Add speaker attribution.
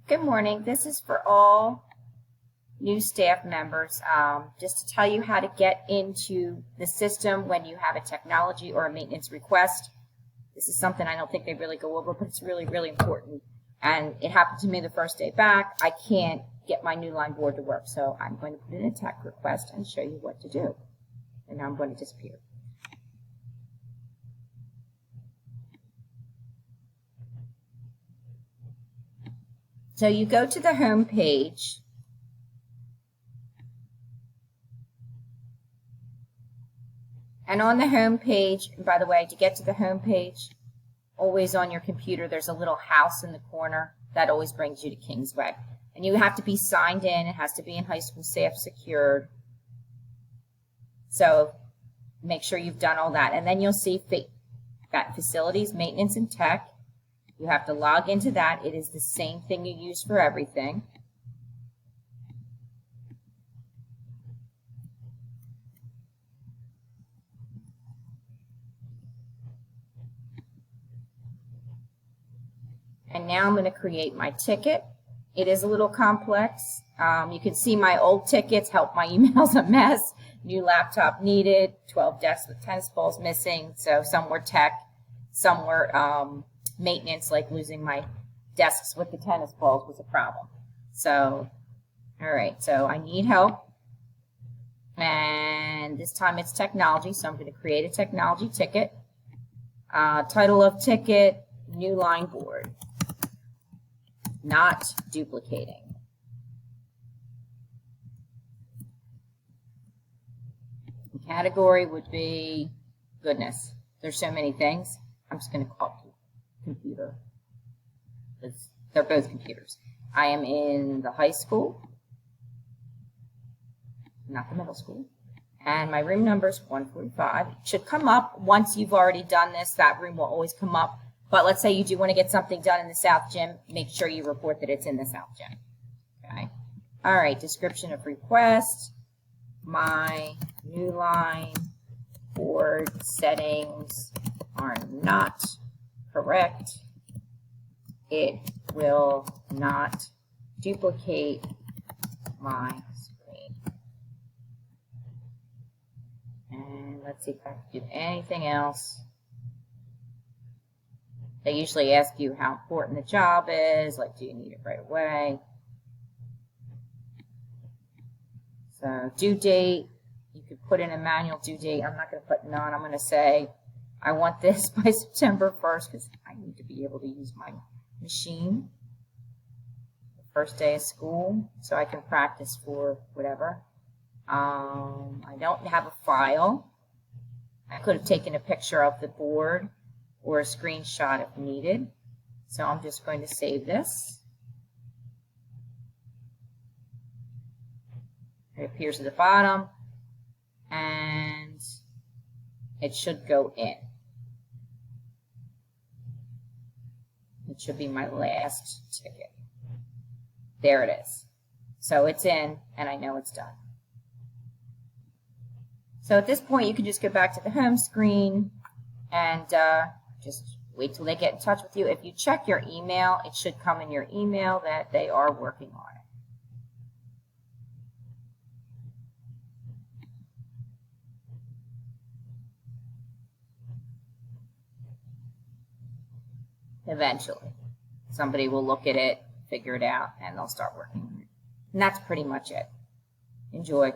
Speaker 1: Good morning. This is for all new staff members, just to tell you how to get into the system when you have a technology or a maintenance request. This is something I don't think they really go over, but it's really, really important. And it happened to me the first day back. I can't get my new line board to work, so I'm going to put in a tech request and show you what to do. And now I'm going to disappear. So you go to the home page, and on the home page, and by the way, to get to the home page, always on your computer, there's a little house in the corner that always brings you to Kingsway. And you have to be signed in. It has to be in high school staff secured. So make sure you've done all that. And then you'll see facilities, maintenance, and tech. You have to log into that. It is the same thing you use for everything. And now I'm going to create my ticket. It is a little complex. You can see my old tickets, help my email's a mess, new laptop needed, 12 desks with tennis balls missing. So some were tech, some were maintenance, like losing my desks with the tennis balls was a problem. So, all right, so I need help. And this time it's technology, so I'm going to create a technology ticket. Title of ticket, new line board. Not duplicating. The category would be, goodness, there's so many things. I'm just going to call it computer. They're both computers. I am in the high school, not the middle school, and my room number is 145. It should come up once you've already done this. That room will always come up. But let's say you do want to get something done in the South Gym, make sure you report that it's in the South Gym. Okay. All right, description of request. My new line board settings are not correct. It will not duplicate my screen. And let's see if I can do anything else. They usually ask you how important the job is, like do you need it right away. So due date, you could put in a manual due date. I'm not going to put none. I'm going to say I want this by September 1st because I need to be able to use my machine the first day of school so I can practice for whatever. I don't have a file. I could have taken a picture of the board or a screenshot if needed. So I'm just going to save this. It appears at the bottom, and it should go in. It should be my last ticket. There it is. So it's in, and I know it's done. So at this point, you can just go back to the home screen and just wait till they get in touch with you. If you check your email, it should come in your email that they are working on it. Eventually, somebody will look at it, figure it out, and they'll start working on it. And that's pretty much it. Enjoy.